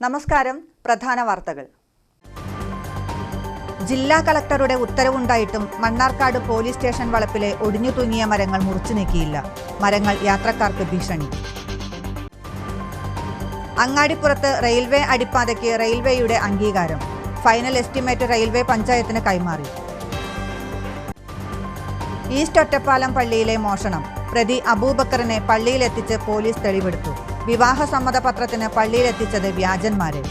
നമസ്കാരം. പ്രധാന വാർത്തകൾ. ജില്ലാ കളക്ടറുടെ ഉത്തരവുണ്ടായിട്ടും മണ്ണാർക്കാട് പോലീസ് സ്റ്റേഷൻ വളപ്പിലെ ഒടിഞ്ഞു തൂങ്ങിയ മരങ്ങൾ മുറിച്ചു നീക്കിയില്ല. മരങ്ങൾ യാത്രക്കാർക്ക് ഭീഷണി. അങ്ങാടിപ്പുറത്ത് റെയിൽവേ അടിപ്പാതയ്ക്ക് റെയിൽവേയുടെ അംഗീകാരം. ഫൈനൽ എസ്റ്റിമേറ്റ് റെയിൽവേ പഞ്ചായത്തിന് കൈമാറി. ഈസ്റ്റ് ഒറ്റപ്പാലം പള്ളിയിലെ മോഷണം. പ്രതി അബൂബക്കറിനെ പള്ളിയിലെത്തിച്ച് പോലീസ് തെളിവെടുത്തു. വിവാഹ സമ്മതപത്രത്തിന് പള്ളിയിലെത്തിച്ചത് വ്യാജന്മാരെ.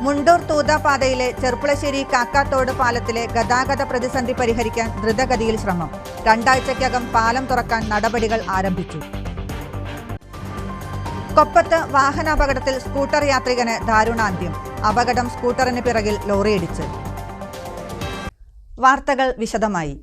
മുണ്ടൂർ തൂതാപാതയിലെ ചെർപ്പുളശ്ശേരി കാക്കാത്തോട് പാലത്തിലെ ഗതാഗത പ്രതിസന്ധി പരിഹരിക്കാൻ ദ്രുതഗതിയിൽ ശ്രമം. 2 ആഴ്ചയ്ക്കകം പാലം തുറക്കാൻ നടപടികൾ ആരംഭിച്ചു. കൊപ്പത്ത് വാഹനാപകടത്തിൽ സ്കൂട്ടർ യാത്രികന് ദാരുണാന്ത്യം. അപകടം സ്കൂട്ടറിന് പിറകിൽ ലോറിയിടിച്ച്. വാർത്തകൾ വിശദമായി.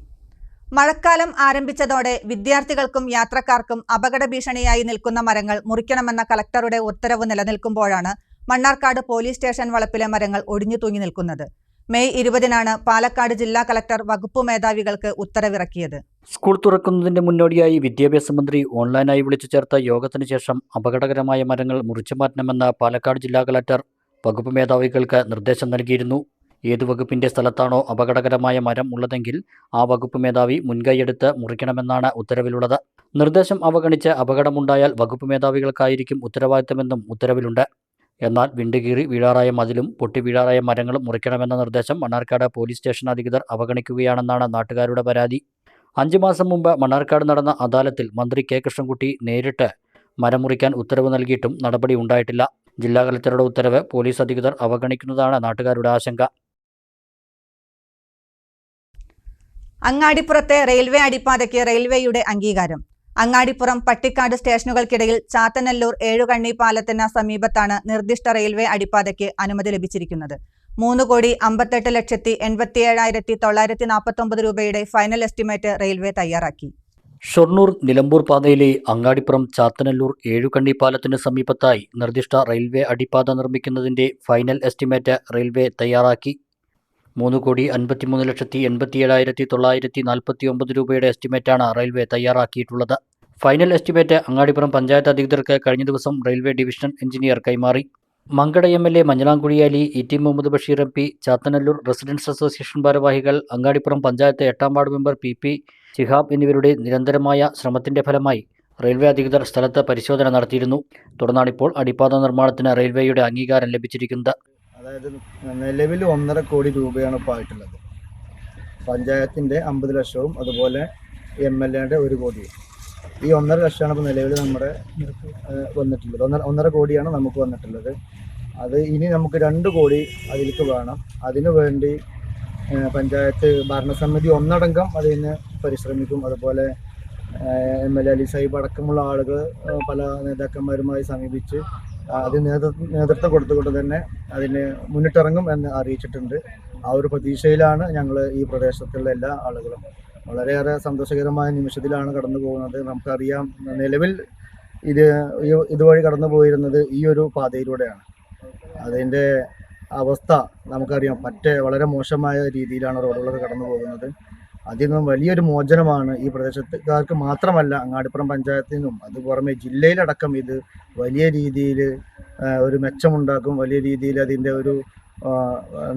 മഴക്കാലം ആരംഭിച്ചതോടെ വിദ്യാർത്ഥികൾക്കും യാത്രക്കാർക്കും അപകട ഭീഷണിയായി നിൽക്കുന്ന മരങ്ങൾ മുറിക്കണമെന്ന കളക്ടറുടെ ഉത്തരവ് നിലനിൽക്കുമ്പോഴാണ് മണ്ണാർക്കാട് പോലീസ് സ്റ്റേഷൻ വളപ്പിലെ മരങ്ങൾ ഒടിഞ്ഞു തൂങ്ങി നിൽക്കുന്നത്. മെയ് 20-നാണ് പാലക്കാട് ജില്ലാ കളക്ടർ വകുപ്പ് മേധാവികൾക്ക് ഉത്തരവിറക്കിയത്. സ്കൂൾ തുറക്കുന്നതിന്റെ മുന്നോടിയായി വിദ്യാഭ്യാസ മന്ത്രി ഓൺലൈനായി വിളിച്ചു ചേർത്ത യോഗത്തിന് ശേഷം അപകടകരമായ മരങ്ങൾ മുറിച്ചു മാറ്റണമെന്ന് പാലക്കാട് ജില്ലാ കളക്ടർ വകുപ്പ് മേധാവികൾക്ക് നിർദ്ദേശം നൽകിയിരുന്നു. ഏതു വകുപ്പിന്റെ സ്ഥലത്താണോ അപകടകരമായ മരം ഉള്ളതെങ്കിൽ ആ വകുപ്പ് മേധാവി മുൻകൈയെടുത്ത് മുറിക്കണമെന്നാണ് ഉത്തരവിലുള്ളത്. നിർദ്ദേശം അവഗണിച്ച് അപകടമുണ്ടായാൽ വകുപ്പ് മേധാവികൾക്കായിരിക്കും ഉത്തരവാദിത്തമെന്നും ഉത്തരവിലുണ്ട്. എന്നാൽ വിണ്ടുകീറി വീഴാറായ മതിലും പൊട്ടി വീഴാറായ മരങ്ങളും മുറിക്കണമെന്ന നിർദ്ദേശം മണ്ണാർക്കാട് പോലീസ് സ്റ്റേഷൻ അധികൃതർ അവഗണിക്കുകയാണെന്നാണ് നാട്ടുകാരുടെ പരാതി. 5 മാസം മുമ്പ് മണ്ണാർക്കാട് നടന്ന അദാലത്തിൽ മന്ത്രി കെ കൃഷ്ണൻകുട്ടി നേരിട്ട് മരം മുറിക്കാൻ ഉത്തരവ് നൽകിയിട്ടും നടപടി ഉണ്ടായിട്ടില്ല. ജില്ലാ കളക്ടറുടെ ഉത്തരവ് പോലീസ് അധികൃതർ അവഗണിക്കുന്നതാണ് നാട്ടുകാരുടെ ആശങ്ക. അങ്ങാടിപ്പുറത്തെ റെയിൽവേ അടിപ്പാതയ്ക്ക് റെയിൽവേയുടെ അംഗീകാരം. അങ്ങാടിപ്പുറം പട്ടിക്കാട് സ്റ്റേഷനുകൾക്കിടയിൽ ചാത്തനല്ലൂർ ഏഴുകണ്ണി പാലത്തിന് സമീപത്താണ് നിർദ്ദിഷ്ട റെയിൽവേ അടിപ്പാതയ്ക്ക് അനുമതി ലഭിച്ചിരിക്കുന്നത്. 3,58,87,949 രൂപയുടെ ഫൈനൽ എസ്റ്റിമേറ്റ് റെയിൽവേ തയ്യാറാക്കി. ഷൊർണൂർ നിലമ്പൂർ പാതയിലെ അങ്ങാടിപ്പുറം ചാത്തനല്ലൂർ ഏഴുകണ്ണി പാലത്തിന് സമീപത്തായി നിർദ്ദിഷ്ട റെയിൽവേ അടിപ്പാത നിർമ്മിക്കുന്നതിന്റെ ഫൈനൽ എസ്റ്റിമേറ്റ് റെയിൽവേ തയ്യാറാക്കി. 3,53,87,949 രൂപയുടെ എസ്റ്റിമേറ്റാണ് റെയിൽവേ തയ്യാറാക്കിയിട്ടുള്ളത്. ഫൈനൽ എസ്റ്റിമേറ്റ് അങ്ങാടിപ്പുറം പഞ്ചായത്ത് അധികൃതർക്ക് കഴിഞ്ഞ ദിവസം റെയിൽവേ ഡിവിഷണൽ എഞ്ചിനീയർ കൈമാറി. Mankada MLA Manjalamkuzhi Ali, ET Muhammad Basheer MP, Chathanallur residents association ഭാരവാഹികൾ, അങ്ങാടിപ്പുറം പഞ്ചായത്ത് 8-ാം വാർഡ് മെമ്പർ PP ശിഹാബ് എന്നിവരുടെ നിരന്തരമായ ശ്രമത്തിന്റെ ഫലമായി റെയിൽവേ അധികൃതർ സ്ഥലത്ത് പരിശോധന നടത്തിയിരുന്നു. തുടർന്നാണിപ്പോൾ അടിപ്പാത നിർമ്മാണത്തിന് റെയിൽവേയുടെ അംഗീകാരം ലഭിച്ചിരിക്കുന്നത്. അതായത് നിലവിൽ 1.5 കോടി രൂപയാണ് ഇപ്പോൾ ആയിട്ടുള്ളത്. പഞ്ചായത്തിൻ്റെ 50 ലക്ഷവും അതുപോലെ MLAയുടെ 1 കോടിയും. ഈ 1.5 ലക്ഷമാണ് ഇപ്പോൾ നിലവിൽ നമ്മുടെ വന്നിട്ടുള്ളത്. 1.5 കോടിയാണ് നമുക്ക് വന്നിട്ടുള്ളത്. അത് ഇനി നമുക്ക് 2 കോടി അതിലേക്ക് വേണം. അതിനു വേണ്ടി പഞ്ചായത്ത് ഭരണസമിതി ഒന്നടങ്കം അതിന് പരിശ്രമിക്കും. അതുപോലെ MLA അലി സാഹിബ് അടക്കമുള്ള ആളുകൾ പല നേതാക്കന്മാരുമായി സമീപിച്ച് അതിന് നേതൃത്വം കൊടുത്തുകൊണ്ട് തന്നെ അതിന് മുന്നിട്ടിറങ്ങും എന്ന് അറിയിച്ചിട്ടുണ്ട്. ആ ഒരു പ്രതീക്ഷയിലാണ് ഞങ്ങൾ ഈ പ്രദേശത്തുള്ള എല്ലാ ആളുകളും. വളരെയേറെ സന്തോഷകരമായ നിമിഷത്തിലാണ് കടന്നു പോകുന്നത്. നമുക്കറിയാം, നിലവിൽ ഇതുവഴി കടന്നു പോയിരുന്നത് ഈ ഒരു പാതയിലൂടെയാണ്. അതിൻ്റെ അവസ്ഥ നമുക്കറിയാം, വളരെ മോശമായ രീതിയിലാണ് റോഡുകളൊക്കെ കടന്നു പോകുന്നത്. അതിൽ നിന്നും വലിയൊരു മോചനമാണ് ഈ പ്രദേശത്തുകാർക്ക് മാത്രമല്ല, അങ്ങാടിപ്പുറം പഞ്ചായത്തിനും അത് പുറമെ ജില്ലയിലടക്കം ഇത് വലിയ രീതിയിൽ ഒരു മെച്ചമുണ്ടാക്കും. വലിയ രീതിയിൽ അതിൻ്റെ ഒരു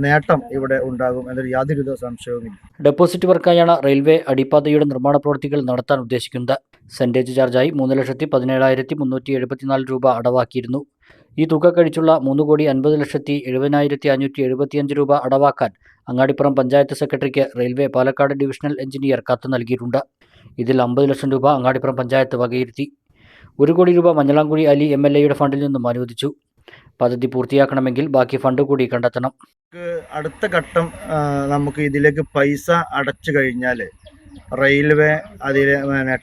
നേട്ടം ഇവിടെ ഉണ്ടാകും എന്നൊരു യാതൊരു സംശയവുമില്ല. ഡെപ്പോസിറ്റ് വർക്കായാണ് റെയിൽവേ അടിപ്പാതയുടെ നിർമ്മാണ പ്രവൃത്തികൾ നടത്താൻ ഉദ്ദേശിക്കുന്നത്. സെന്റേജ് ചാർജായി 3,17,374 രൂപ അടവാക്കിയിരുന്നു. ഈ തുക കഴിച്ചുള്ള 3,50,70,575 രൂപ അടവാക്കാൻ അങ്ങാടിപ്പുറം പഞ്ചായത്ത് സെക്രട്ടറിക്ക് റെയിൽവേ പാലക്കാട് ഡിവിഷണൽ എഞ്ചിനീയർ കത്ത് നൽകിയിട്ടുണ്ട്. ഇതിൽ 50 ലക്ഷം രൂപ അങ്ങാടിപ്പുറം പഞ്ചായത്ത് വകയിരുത്തി. 1 കോടി രൂപ മഞ്ഞളാംകുഴി അലി MLAയുടെ ഫണ്ടിൽ നിന്നും അനുവദിച്ചു. പദ്ധതി പൂർത്തിയാക്കണമെങ്കിൽ ബാക്കി ഫണ്ട് കൂടി കണ്ടെത്തണം. അടുത്ത ഘട്ടം നമുക്ക് ഇതിലേക്ക് പൈസ അടച്ചു കഴിഞ്ഞാൽ റെയിൽവേ അതിലെ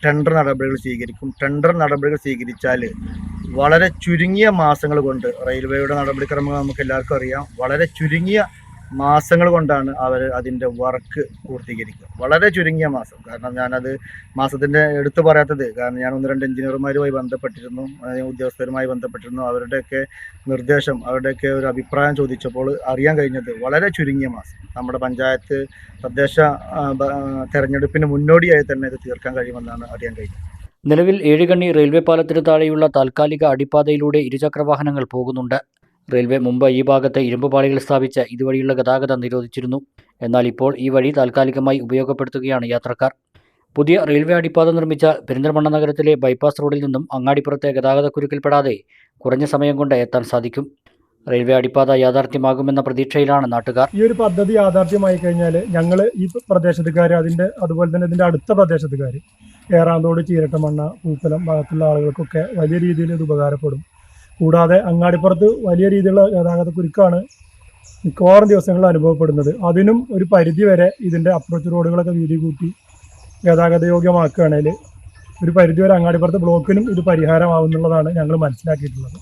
ടെൻഡർ നടപടികൾ സ്വീകരിക്കും. ടെൻഡർ നടപടികൾ സ്വീകരിച്ചാൽ വളരെ ചുരുങ്ങിയ മാസങ്ങൾ കൊണ്ട്, റെയിൽവേയുടെ നടപടിക്രമങ്ങൾ നമുക്ക് എല്ലാവർക്കും അറിയാം, വളരെ ചുരുങ്ങിയ മാസങ്ങൾ കൊണ്ടാണ് അവർ അതിൻ്റെ വർക്ക് പൂർത്തീകരിക്കുക. വളരെ ചുരുങ്ങിയ മാസം. കാരണം ഞാനത് മാസത്തിൻ്റെ എടുത്തു പറയാത്തത് കാരണം ഞാൻ 1-2 എഞ്ചിനീയർമാരുമായി ബന്ധപ്പെട്ടിരുന്നു, ഉദ്യോഗസ്ഥരുമായി ബന്ധപ്പെട്ടിരുന്നു. അവരുടെയൊക്കെ നിർദ്ദേശം, അവരുടെയൊക്കെ ഒരു അഭിപ്രായം ചോദിച്ചപ്പോൾ അറിയാൻ കഴിഞ്ഞത് വളരെ ചുരുങ്ങിയ മാസം. നമ്മുടെ പഞ്ചായത്ത് തദ്ദേശ തെരഞ്ഞെടുപ്പിന് മുന്നോടിയായി തന്നെ ഇത് തീർക്കാൻ കഴിയുമെന്നാണ് അറിയാൻ കഴിഞ്ഞത്. നിലവിൽ ഏഴുകണ്ണി റെയിൽവേ പാലത്തിന് താഴെയുള്ള താൽക്കാലിക അടിപ്പാതയിലൂടെ ഇരുചക്രവാഹനങ്ങൾ പോകുന്നുണ്ട്. റെയിൽവേ മുമ്പ് ഈ ഭാഗത്ത് ഇരുമ്പ് പാളികൾ സ്ഥാപിച്ച് ഇതുവഴിയുള്ള ഗതാഗതം നിരോധിച്ചിരുന്നു. എന്നാൽ ഇപ്പോൾ ഈ വഴി താൽക്കാലികമായി ഉപയോഗപ്പെടുത്തുകയാണ് യാത്രക്കാർ. പുതിയ റെയിൽവേ അടിപ്പാത നിർമ്മിച്ചാൽ പെരിന്തൽമണ്ണ നഗരത്തിലെ ബൈപ്പാസ് റോഡിൽ നിന്നും അങ്ങാടിപ്പുറത്തെ ഗതാഗതക്കുരുക്കിൽപ്പെടാതെ കുറഞ്ഞ സമയം കൊണ്ട് എത്താൻ സാധിക്കും. റെയിൽവേ അടിപ്പാത യാഥാർത്ഥ്യമാകുമെന്ന പ്രതീക്ഷയിലാണ് നാട്ടുകാർ. ഈ ഒരു പദ്ധതി യാഥാർത്ഥ്യമായി കഴിഞ്ഞാൽ ഞങ്ങൾ ഈ പ്രദേശത്തുകാർ അതുപോലെ തന്നെ ഇതിൻ്റെ അടുത്ത പ്രദേശത്തുകാർ ഏറാന്തോട്, ചീരട്ടമണ്ണ, പൂക്കലം ഭാഗത്തുള്ള ആളുകൾക്കൊക്കെ വലിയ രീതിയിൽ ഇത് ഉപകാരപ്പെടും. കൂടാതെ അങ്ങാടിപ്പുറത്ത് വലിയ രീതിയിലുള്ള ഗതാഗതക്കുരുക്കാണ് മിക്കവാറും ദിവസങ്ങളിൽ അനുഭവപ്പെടുന്നത്. അതിനും ഒരു പരിധി വരെ ഇതിൻ്റെ അപ്രോച്ച് റോഡുകളൊക്കെ വീതി കൂട്ടി ഗതാഗതയോഗ്യമാക്കുകയാണെങ്കിൽ ഒരു പരിധിവരെ അങ്ങാടിപ്പുറത്തെ ബ്ലോക്കിനും ഇത് പരിഹാരമാവുന്നുള്ളതാണ് ഞങ്ങൾ മനസ്സിലാക്കിയിട്ടുള്ളത്.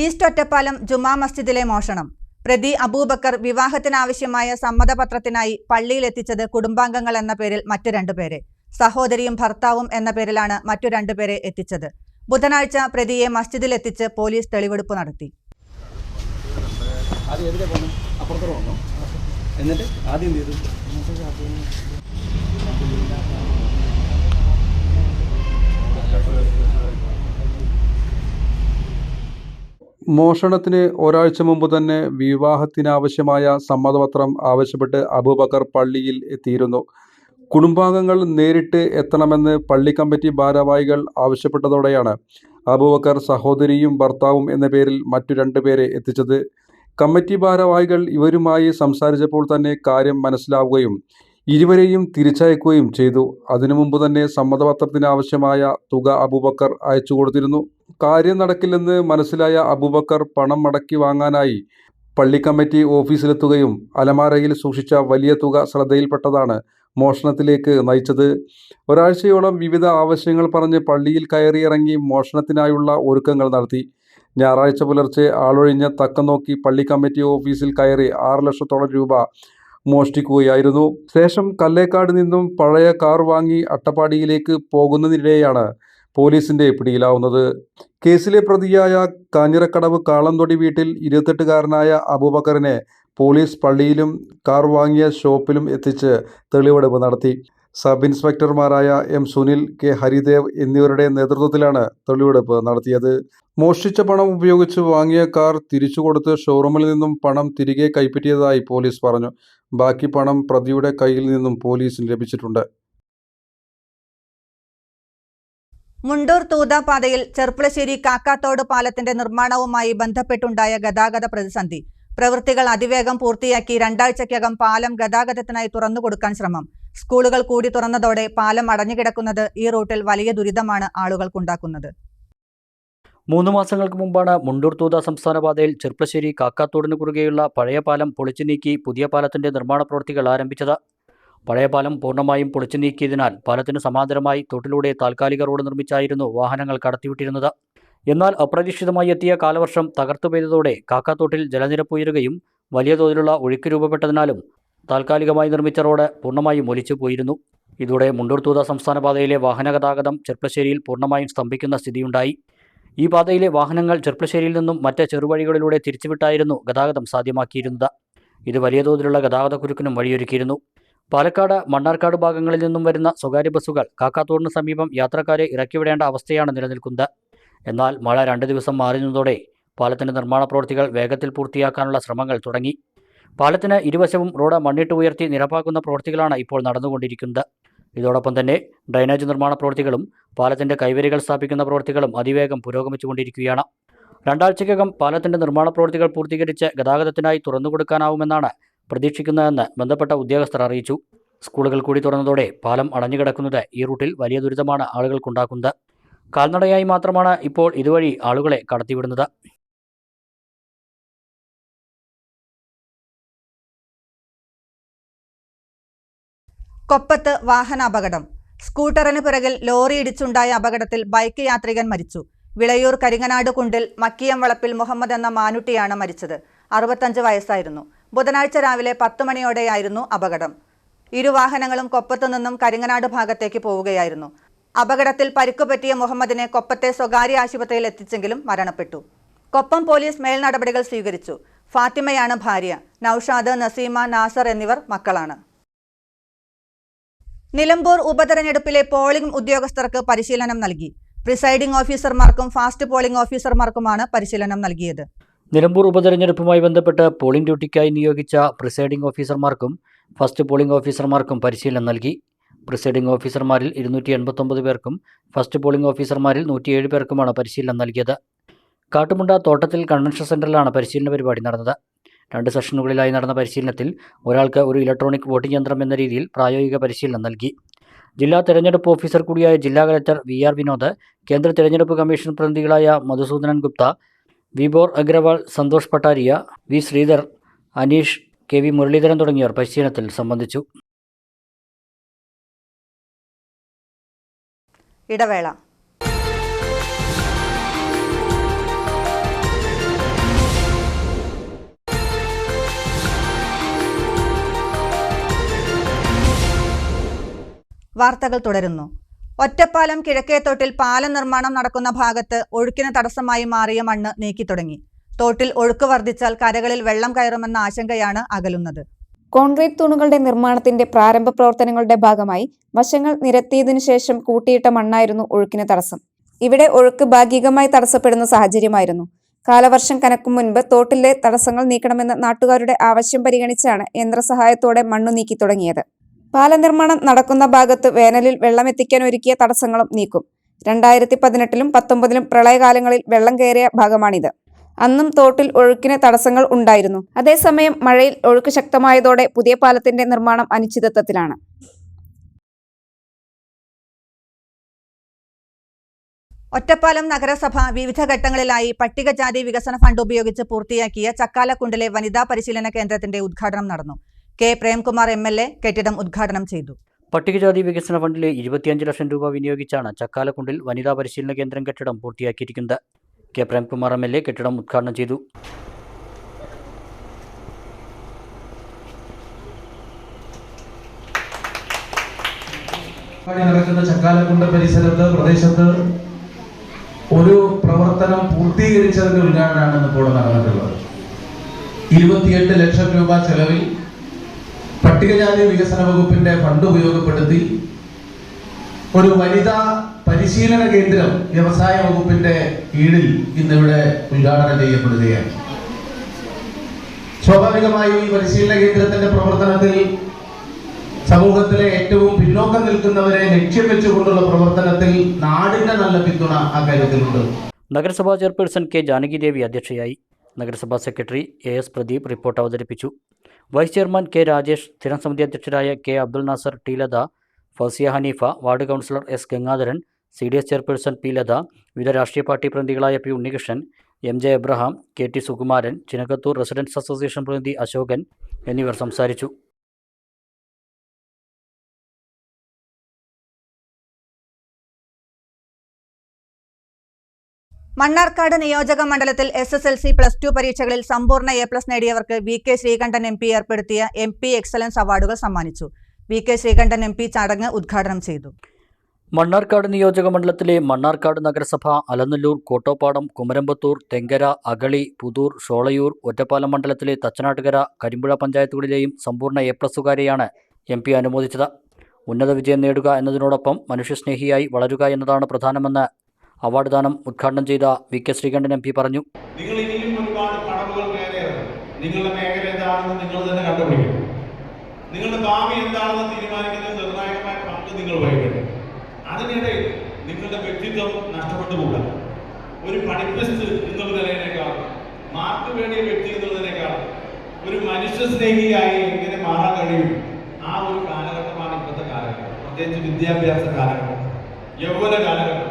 ഈസ്റ്റ് ഒറ്റപ്പാലം ജുമാ മസ്ജിദിലെ മോഷണം. പ്രതി അബൂബക്കർ വിവാഹത്തിനാവശ്യമായ സമ്മതപത്രത്തിനായി പള്ളിയിലെത്തിച്ചത് കുടുംബാംഗങ്ങൾ എന്ന പേരിൽ മറ്റു രണ്ടുപേരെ, സഹോദരിയും ഭർത്താവും എന്ന പേരിലാണ് മറ്റു രണ്ടുപേരെ എത്തിച്ചത്. ബുധനാഴ്ച പ്രതിയെ മസ്ജിദിലെത്തിച്ച് പോലീസ് തെളിവെടുപ്പ് നടത്തി. മോഷണത്തിന് ഒരാഴ്ച മുമ്പ് തന്നെ വിവാഹത്തിനാവശ്യമായ സമ്മതപത്രം ആവശ്യപ്പെട്ട് അബൂബക്കർ പള്ളിയിൽ എത്തിയിരുന്നു. കുടുംബാംഗങ്ങൾ നേരിട്ട് എത്തണമെന്ന് പള്ളി കമ്മിറ്റി ഭാരവാഹികൾ ആവശ്യപ്പെട്ടതോടെയാണ് അബൂബക്കർ സഹോദരിയും ഭർത്താവും എന്ന പേരിൽ മറ്റു രണ്ടുപേരെ എത്തിച്ചത്. കമ്മിറ്റി ഭാരവാഹികൾ ഇവരുമായി സംസാരിച്ചപ്പോൾ തന്നെ കാര്യം മനസ്സിലാവുകയും ഇരുവരെയും തിരിച്ചയക്കുകയും ചെയ്തു. അതിനു മുമ്പ് തന്നെ സമ്മതപത്രത്തിനാവശ്യമായ തുക അബൂബക്കർ അയച്ചു കൊടുത്തിരുന്നു. കാര്യം നടക്കില്ലെന്ന് മനസ്സിലായ അബൂബക്കർ പണം മടക്കി വാങ്ങാനായി പള്ളി കമ്മിറ്റി ഓഫീസിലെത്തുകയും അലമാരയിൽ സൂക്ഷിച്ച വലിയ തുക ശ്രദ്ധയിൽപ്പെട്ടതാണ് മോഷണത്തിലേക്ക് നയിച്ചത്. ഒരാഴ്ചയോളം വിവിധ ആവശ്യങ്ങൾ പറഞ്ഞ് പള്ളിയിൽ കയറിയിറങ്ങി മോഷണത്തിനായുള്ള ഒരുക്കങ്ങൾ നടത്തി. ഞായറാഴ്ച പുലർച്ചെ ആളൊഴിഞ്ഞ തക്കം നോക്കി പള്ളി കമ്മിറ്റി ഓഫീസിൽ കയറി 6 ലക്ഷത്തോളം രൂപ മോഷ്ടിക്കുകയായിരുന്നു. ശേഷം കല്ലേക്കാട് നിന്നും പഴയ കാർ വാങ്ങി അട്ടപ്പാടിയിലേക്ക് പോകുന്നതിനിടെയാണ് പോലീസിന്റെ പിടിയിലാവുന്നത്. കേസിലെ പ്രതിയായ കാഞ്ഞിരക്കടവ് കാളന്തൊടി വീട്ടിൽ 28-കാരനായ അബൂബക്കറിനെ പോലീസ് പള്ളിയിലും കാർ വാങ്ങിയ ഷോപ്പിലും എത്തിച്ച് തെളിവെടുപ്പ് നടത്തി. സബ് ഇൻസ്പെക്ടർമാരായ എം സുനിൽ, കെ ഹരിദേവ് എന്നിവരുടെ നേതൃത്വത്തിലാണ് തെളിവെടുപ്പ് നടത്തിയത്. മോഷ്ടിച്ച പണം ഉപയോഗിച്ച് വാങ്ങിയ കാർ തിരിച്ചു കൊടുത്ത് ഷോറൂമിൽ നിന്നും പണം തിരികെ കൈപ്പറ്റിയതായി പോലീസ് പറഞ്ഞു. ബാക്കി പണം പ്രതിയുടെ കയ്യിൽ നിന്നും പോലീസിന് ലഭിച്ചിട്ടുണ്ട്. മുണ്ടൂർ തൂതാപാതയിൽ ചെർപ്പുളശ്ശേരി കാക്കാത്തോട് പാലത്തിന്റെ നിർമ്മാണവുമായി ബന്ധപ്പെട്ടുണ്ടായ ഗതാഗത പ്രതിസന്ധി. പ്രവൃത്തികൾ അതിവേഗം പൂർത്തിയാക്കി 2 ആഴ്ചയ്ക്കകം പാലം ഗതാഗതത്തിനായി തുറന്നുകൊടുക്കാൻ ശ്രമം. സ്കൂളുകൾ കൂടി തുറന്നതോടെ പാലം അടഞ്ഞുകിടക്കുന്നത് ഈ റൂട്ടിൽ വലിയ ദുരിതമാണ് ആളുകൾക്കുണ്ടാക്കുന്നത്. 3 മാസങ്ങൾക്ക് മുമ്പാണ് മുണ്ടൂർ തൂത സംസ്ഥാന പാതയിൽ ചെർപ്പുളശ്ശേരി കാക്കാത്തോടിന് കുറുകെയുള്ള പഴയ പാലം പൊളിച്ചു നീക്കി പുതിയ പാലത്തിന്റെ നിർമ്മാണ പ്രവൃത്തികൾ ആരംഭിച്ചത്. പഴയ പാലം പൂർണ്ണമായും പൊളിച്ചു നീക്കിയതിനാൽ പാലത്തിന് സമാന്തരമായി തോട്ടിലൂടെ താൽക്കാലിക റോഡ് നിർമ്മിച്ചായിരുന്നു വാഹനങ്ങൾ കടത്തിവിട്ടിരുന്നത്. എന്നാൽ അപ്രതീക്ഷിതമായി എത്തിയ കാലവർഷം തകർത്തു പെയ്തതോടെ കാക്കാത്തോട്ടിൽ ജലനിരപ്പ് ഉയരുകയും വലിയ തോതിലുള്ള ഒഴുക്ക് രൂപപ്പെട്ടതിനാലും താൽക്കാലികമായി നിർമ്മിച്ച റോഡ് പൂർണ്ണമായും ഒലിച്ചു പോയിരുന്നു. ഇതോടെ മുണ്ടൂർ തൂത സംസ്ഥാന പാതയിലെ വാഹന ഗതാഗതം ചെർപ്പുളശ്ശേരിയിൽ പൂർണ്ണമായും സ്തംഭിക്കുന്ന സ്ഥിതിയുണ്ടായി. ഈ പാതയിലെ വാഹനങ്ങൾ ചെർപ്പുളശ്ശേരിയിൽ നിന്നും മറ്റ് ചെറുവഴികളിലൂടെ തിരിച്ചുവിട്ടായിരുന്നു ഗതാഗതം സാധ്യമാക്കിയിരുന്നത്. ഇത് വലിയ തോതിലുള്ള ഗതാഗതക്കുരുക്കിനും വഴിയൊരുക്കിയിരുന്നു. പാലക്കാട്, മണ്ണാർക്കാട് ഭാഗങ്ങളിൽ നിന്നും വരുന്ന സ്വകാര്യ ബസ്സുകൾ കാക്കാത്തോടിന് സമീപം യാത്രക്കാരെ ഇറക്കിവിടേണ്ട അവസ്ഥയാണ് നിലനിൽക്കുന്നത്. എന്നാൽ മഴ 2 ദിവസം മാറി നിന്നതോടെ പാലത്തിന്റെ നിർമ്മാണ പ്രവൃത്തികൾ വേഗത്തിൽ പൂർത്തിയാക്കാനുള്ള ശ്രമങ്ങൾ തുടങ്ങി. പാലത്തിന് ഇരുവശവും റോഡ് മണ്ണിട്ട് ഉയർത്തി നിരപ്പാക്കുന്ന പ്രവൃത്തികളാണ് ഇപ്പോൾ നടന്നുകൊണ്ടിരിക്കുന്നത്. ഇതോടൊപ്പം തന്നെ ഡ്രൈനേജ് നിർമ്മാണ പ്രവൃത്തികളും പാലത്തിന്റെ കൈവരികൾ സ്ഥാപിക്കുന്ന പ്രവൃത്തികളും അതിവേഗം പുരോഗമിച്ചുകൊണ്ടിരിക്കുകയാണ്. 2 ആഴ്ചയ്ക്കകം പാലത്തിന്റെ നിർമ്മാണ പ്രവൃത്തികൾ പൂർത്തീകരിച്ച് ഗതാഗതത്തിനായി തുറന്നുകൊടുക്കാനാവുമെന്നാണ് പ്രതീക്ഷിക്കുന്നതെന്ന് ബന്ധപ്പെട്ട ഉദ്യോഗസ്ഥർ അറിയിച്ചു. സ്കൂളുകൾ കൂടി തുറന്നതോടെ പാലം അടഞ്ഞുകിടക്കുന്നത് ഈ റൂട്ടിൽ വലിയ ദുരിതമാണ് ആളുകൾക്കുണ്ടാക്കുന്നത്. കാൽനടയായി മാത്രമാണ് ഇപ്പോൾ ഇതുവഴി ആളുകളെ കടത്തിവിടുന്നത്. കൊപ്പത്ത് വാഹനാപകടം. സ്കൂട്ടറിന് പിറകിൽ ലോറി ഇടിച്ചുണ്ടായ അപകടത്തിൽ ബൈക്ക് യാത്രികൻ മരിച്ചു. വിളയൂർ കരിങ്ങനാട് കുണ്ടിൽ മക്കിയം വളപ്പിൽ മുഹമ്മദ് എന്ന മാനുട്ടിയാണ് മരിച്ചത്. 65 വയസ്സായിരുന്നു. ബുധനാഴ്ച രാവിലെ 10 മണിയോടെയായിരുന്നു അപകടം. ഇരു വാഹനങ്ങളും കൊപ്പത്തു നിന്നും കരിങ്ങനാട് ഭാഗത്തേക്ക് പോവുകയായിരുന്നു. അപകടത്തിൽ പരിക്കുപറ്റിയ മുഹമ്മദിനെ കൊപ്പത്തെ സ്വകാര്യ ആശുപത്രിയിൽ എത്തിച്ചെങ്കിലും മരണപ്പെട്ടു. കൊപ്പം പോലീസ് മേൽ നടപടികൾ സ്വീകരിച്ചു. ഫാത്തിമയാണ് ഭാര്യ. നൌഷാദ്, നസീമ, നാസർ എന്നിവർ മക്കളാണ്. നിലമ്പൂർ ഉപതെരഞ്ഞെടുപ്പിലെ പോളിംഗ് ഉദ്യോഗസ്ഥർക്ക് പരിശീലനം നൽകി. പ്രിസൈഡിംഗ് ഓഫീസർമാർക്കും ഫാസ്റ്റ് പോളിംഗ് ഓഫീസർമാർക്കുമാണ് പരിശീലനം നൽകിയത്. നിലമ്പൂർ ഉപതെരഞ്ഞെടുപ്പുമായി ബന്ധപ്പെട്ട് പോളിംഗ് ഡ്യൂട്ടിക്കായി നിയോഗിച്ച പ്രിസൈഡിംഗ് ഓഫീസർമാർക്കും ഫസ്റ്റ് പോളിംഗ് ഓഫീസർമാർക്കും പരിശീലനം നൽകി. പ്രിസൈഡിംഗ് ഓഫീസർമാരിൽ 289 പേർക്കും ഫസ്റ്റ് പോളിംഗ് ഓഫീസർമാരിൽ 107 പേർക്കുമാണ് പരിശീലനം നൽകിയത്. കാട്ടുമുണ്ട തോട്ടത്തിൽ കൺവെൻഷൻ സെന്ററിലാണ് പരിശീലന പരിപാടി നടന്നത്. 2 സെഷനുകളിലായി നടന്ന പരിശീലനത്തിൽ ഒരാൾക്ക് ഒരു ഇലക്ട്രോണിക് വോട്ടിംഗ് യന്ത്രം എന്ന രീതിയിൽ പ്രായോഗിക പരിശീലനം നൽകി. ജില്ലാ തെരഞ്ഞെടുപ്പ് ഓഫീസർ കൂടിയായ ജില്ലാ കലക്ടർ VR വിനോദ്, കേന്ദ്ര തെരഞ്ഞെടുപ്പ് കമ്മീഷൻ പ്രതിനിധികളായ മധുസൂദനൻ ഗുപ്ത, വിബോർ അഗ്രവാൾ, സന്തോഷ് പട്ടാരിയ, വി ശ്രീധർ, അനീഷ്, KV മുരളീധരൻ തുടങ്ങിയവർ പരിശീലനത്തിൽ സംബന്ധിച്ചു. ഇടവേള. വാർത്തകൾ തുടരുന്നു. ഒറ്റപ്പാലം കിഴക്കേത്തോട്ടിൽ പാലം നിർമ്മാണം നടക്കുന്ന ഭാഗത്ത് ഒഴുക്കിന് തടസ്സമായി മാറിയ മണ്ണ് നീക്കി തുടങ്ങി. തോട്ടിൽ ഒഴുക്ക് വർദ്ധിച്ചാൽ കരകളിൽ വെള്ളം കയറുമെന്ന ആശങ്കയാണ് അകലുന്നത്. കോൺക്രീറ്റ് തൂണുകളുടെ നിർമ്മാണത്തിന്റെ പ്രാരംഭ പ്രവർത്തനങ്ങളുടെ ഭാഗമായി വശങ്ങൾ നിരത്തിയതിനു ശേഷം കൂട്ടിയിട്ട മണ്ണായിരുന്നു ഒഴുക്കിന് തടസ്സം. ഇവിടെ ഒഴുക്ക് ഭാഗികമായി തടസ്സപ്പെടുന്ന സാഹചര്യമായിരുന്നു. കാലവർഷം കനക്കും മുൻപ് തോട്ടിലെ തടസ്സങ്ങൾ നീക്കണമെന്ന നാട്ടുകാരുടെ ആവശ്യം പരിഗണിച്ചാണ് യന്ത്രസഹായത്തോടെ മണ്ണു നീക്കി തുടങ്ങിയത്. പാല നിർമ്മാണം നടക്കുന്ന ഭാഗത്ത് വേനലിൽ വെള്ളമെത്തിക്കാൻ ഒരുക്കിയ തടസ്സങ്ങളും നീക്കും. 2018-ലും 19-ലും പ്രളയകാലങ്ങളിൽ വെള്ളം കയറിയ ഭാഗമാണിത്. അന്നും തോട്ടിൽ ഒഴുക്കിന് തടസ്സങ്ങൾ ഉണ്ടായിരുന്നു. അതേസമയം മഴയിൽ ഒഴുക്ക് ശക്തമായതോടെ പുതിയ പാലത്തിന്റെ നിർമ്മാണം അനിശ്ചിതത്വത്തിലാണ്. ഒറ്റപ്പാലം നഗരസഭ വിവിധ ഘട്ടങ്ങളിലായി പട്ടികജാതി വികസന ഫണ്ട് ഉപയോഗിച്ച് പൂർത്തിയാക്കിയ ചക്കാലക്കുണ്ടിലെ വനിതാ പരിശീലന കേന്ദ്രത്തിന്റെ ഉദ്ഘാടനം നടന്നു. K. പ്രേംകുമാർ MLA കെട്ടിടം ഉദ്ഘാടനം ചെയ്തു. പട്ടികജാതി വികസന ഫണ്ടിലെ 25 ലക്ഷം രൂപ വിനിയോഗിച്ചാണ് ചക്കാലക്കുണ്ടിൽ വനിതാ പരിശീലന കേന്ദ്രം കെട്ടിടം പൂർത്തിയാക്കിയിരിക്കുന്നത്. K. പ്രേംകുമാർ MLA കെട്ടിടം ഉദ്ഘാടനം ചെയ്തു. നടക്കുന്ന ചക്കാലക്കുണ്ട് പ്രദേശത്ത് ഒരു പ്രവർത്തനം പൂർത്തീകരിച്ചതിന്റെ ഉദ്ഘാടനമാണ് ഇപ്പോൾ നടന്നിട്ടുള്ളത്. 28 ലക്ഷം രൂപ ചെലവിൽ പട്ടികജാതി വികസന വകുപ്പിന്റെ ഫണ്ട് ഉപയോഗപ്പെടുത്തി ഒരു വനിതാ പരിശീലന കേന്ദ്രം വ്യവസായ വകുപ്പിന്റെ കീഴിൽ ഇന്നിവിടെ ഉദ്ഘാടനം ചെയ്യപ്പെടുകയാണ്. സ്വാഭാവികമായും ഈ പരിശീലന കേന്ദ്രത്തിന്റെ പ്രവർത്തനത്തിൽ സമൂഹത്തിലെ ഏറ്റവും പിന്നോക്കം നിൽക്കുന്നവരെ ലക്ഷ്യം വെച്ചുകൊണ്ടുള്ള പ്രവർത്തനത്തിൽ നാടിന്റെ നല്ല പിന്തുണ അക്കാര്യത്തിലുണ്ട്. നഗരസഭാ ചെയർപേഴ്സൺ K. ജാനകി ദേവി അധ്യക്ഷയായി. നഗരസഭാ സെക്രട്ടറി AS പ്രദീപ് റിപ്പോർട്ട് അവതരിപ്പിച്ചു. Vice chairman K. രാജേഷ്, സ്ഥിരം സമിതി അധ്യക്ഷരായ K. Abdul Nasser, T. Latha, Fasiya Haneefa, ward councillor S. Gangadharan, CDS chairperson P. Latha, വിവിധ രാഷ്ട്രീയ പാർട്ടി പ്രതിനിധികളായ P. Unnikrishnan, MJ Abraham, KT Sukumaran, Chinakathur residents association പ്രതിനിധി അശോകൻ എന്നിവർ സംസാരിച്ചു. മണ്ണാർക്കാട് നിയോജക മണ്ഡലത്തിൽ SSLC+2 പരീക്ഷകളിൽ സമ്പൂർണ്ണ A+ നേടിയവർക്ക് VK ശ്രീകണ്ഠൻ MP ഏർപ്പെടുത്തിയ MP എക്സലൻസ് അവാർഡുകൾ സമ്മാനിച്ചു. VK ശ്രീകണ്ഠൻ MP ചടങ്ങ് ഉദ്ഘാടനം ചെയ്തു. മണ്ണാർക്കാട് നിയോജക മണ്ഡലത്തിലെ മണ്ണാർക്കാട് നഗരസഭ, അലനല്ലൂർ, കോട്ടോപ്പാടം, കുമരമ്പത്തൂർ, തെങ്കര, അകളി, പുതൂർ, ഷോളയൂർ, ഒറ്റപ്പാലം മണ്ഡലത്തിലെ തച്ചനാട്ടുകര, കരിമ്പുഴ പഞ്ചായത്തുകളിലെയും സമ്പൂർണ്ണ A+കാരെയാണ് MP അനുമോദിച്ചത്. ഉന്നത വിജയം നേടുക എന്നതിനോടൊപ്പം മനുഷ്യസ്നേഹിയായി വളരുക എന്നതാണ് പ്രധാനമെന്ന് അവാർഡ് ദാനം ഉദ്ഘാടനം ചെയ്ത VK ശ്രീകണ്ഠൻ MP പറഞ്ഞു. നിങ്ങൾ ഇനിയും ഒരുപാട് കടവുകൾ കയറിയത് നിങ്ങളുടെ മേഖല എന്താണെന്ന് നിങ്ങൾ തന്നെ കണ്ടുപിടിക്കണം. നിങ്ങളുടെ ഭാവി എന്താണെന്ന് തീരുമാനിക്കുന്ന നിർണായകമായ പങ്ക് നിങ്ങൾ വഹിക്കണം. അതിനിടയിൽ നിങ്ങളുടെ വ്യക്തിത്വം നഷ്ടപ്പെട്ടുകൂടാ. ഒരു പഠിപ്പിസ്റ്റ് എന്നുള്ള നിലയിലേക്കാൾ, മാർക്ക് വേണ്ടിയ വ്യക്തി എന്നുള്ളതിനേക്കാൾ ഒരു മനുഷ്യസ്നേഹിയായി എങ്ങനെ മാറാൻ കഴിയും, ആ ഒരു കാലഘട്ടമാണ് ഇപ്പോഴത്തെ കാലഘട്ടം. പ്രത്യേകിച്ച് വിദ്യാഭ്യാസ കാലഘട്ടം, യൗവന കാലഘട്ടം.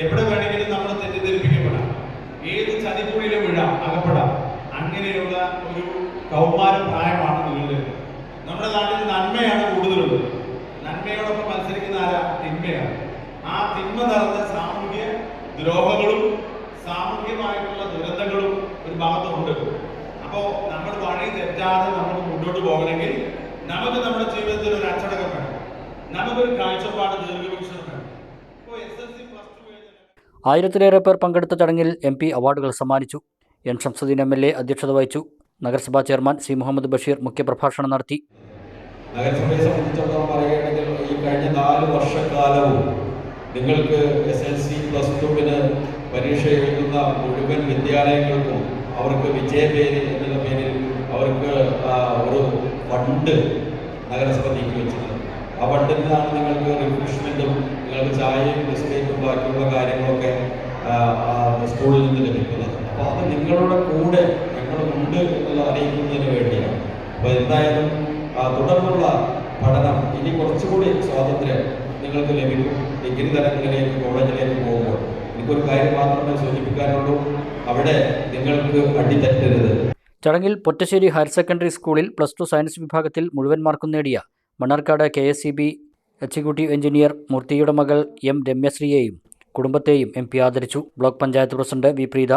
എവിടെ വേണമെങ്കിലും നമ്മൾ തെറ്റിദ്ധരിപ്പിക്കപ്പെടാം, ഏത് ചതിക്കുഴിയിലും വീഴാം, അകപ്പെടാം. അങ്ങനെയുള്ള ഒരു കൗമാര പ്രായമാണ് നിങ്ങളുടെ. നമ്മുടെ നാട്ടിൽ നന്മയാണ് കൂടുതലുള്ളത്. നന്മയോടൊപ്പം മത്സരിക്കുന്ന ആരാ? തിന്മയാണ്. ആ തിന്മ നിറഞ്ഞ സാമൂഹ്യ ദ്രോഹങ്ങളും സാമൂഹ്യമായിട്ടുള്ള ദുരന്തങ്ങളും ഒരു ഭാഗത്തുണ്ട്. അപ്പോൾ നമ്മൾ വഴി തെറ്റാതെ നമുക്ക് മുന്നോട്ട് പോകണമെങ്കിൽ നമുക്ക് നമ്മുടെ ജീവിതത്തിൽ ഒരു അച്ചടക്കം വേണം, നമുക്കൊരു കാഴ്ചപ്പാട്, ദീർഘവീക്ഷണം വേണം. ഇപ്പോൾ SSLC+2 1000-ലേറെ പേർ പങ്കെടുത്ത ചടങ്ങിൽ MP അവാർഡുകൾ സമ്മാനിച്ചു. N. ഷംസുദ്ദീൻ MLA അധ്യക്ഷത വഹിച്ചു. നഗരസഭാ ചെയർമാൻ C. മുഹമ്മദ് ബഷീർ മുഖ്യപ്രഭാഷണം നടത്തി. നഗരസഭയെ സംബന്ധിച്ചിടത്തോളം പറയുകയാണെങ്കിൽ ഈ കഴിഞ്ഞ 4 വർഷക്കാലവും നിങ്ങൾക്ക് SLC +2 പരീക്ഷ എഴുതുന്ന മുഴുവൻ വിദ്യാലയങ്ങൾക്കും അവർക്ക് വിജയപേര് എന്നുള്ള പേരിൽ അവർക്ക് ഒരു ഫണ്ട് നഗരസഭ നീക്കി വെച്ചിട്ടുണ്ട്. ആ ഫണ്ടിൽ നിന്നാണ് നിങ്ങൾക്ക് റിഫ്രഷ്മെൻറ്റും നിങ്ങൾക്ക് ചായയും ബിസ്ക്കറ്റും ബാക്കിയുള്ള കാര്യങ്ങളൊക്കെ സ്കൂളിൽ നിന്ന് ലഭിക്കുന്നത്. അപ്പോൾ അത് നിങ്ങളുടെ കൂടെ ഞങ്ങളുണ്ട് എന്നുള്ള അറിയിക്കുന്നതിന് വേണ്ടിയാണ്. അപ്പോൾ എന്തായാലും തുടർന്നുള്ള പഠനം ഇനി കുറച്ചുകൂടി സ്വാതന്ത്ര്യം നിങ്ങൾക്ക് ലഭിക്കും. ഡിഗ്രി തലങ്ങളിലേക്ക് കോളേജിലേക്ക് പോകുമ്പോൾ എനിക്കൊരു കാര്യം മാത്രമേ സൂചിപ്പിക്കാനുള്ളൂ, അവിടെ നിങ്ങൾക്ക് അടിതെറ്റരുത്. ചടങ്ങിൽ പൊറ്റശ്ശേരി ഹയർ സെക്കൻഡറി സ്കൂളിൽ +2 സയൻസ് വിഭാഗത്തിൽ മുഴുവൻ മാർക്കും നേടിയ മണ്ണാർക്കാട് KSEB എക്സിക്യൂട്ടീവ് എഞ്ചിനീയർ മൂർത്തിയുടെ മകൾ M രമ്യശ്രീയെയും കുടുംബത്തെയും MP ആദരിച്ചു. Block panchayat president V Preetha,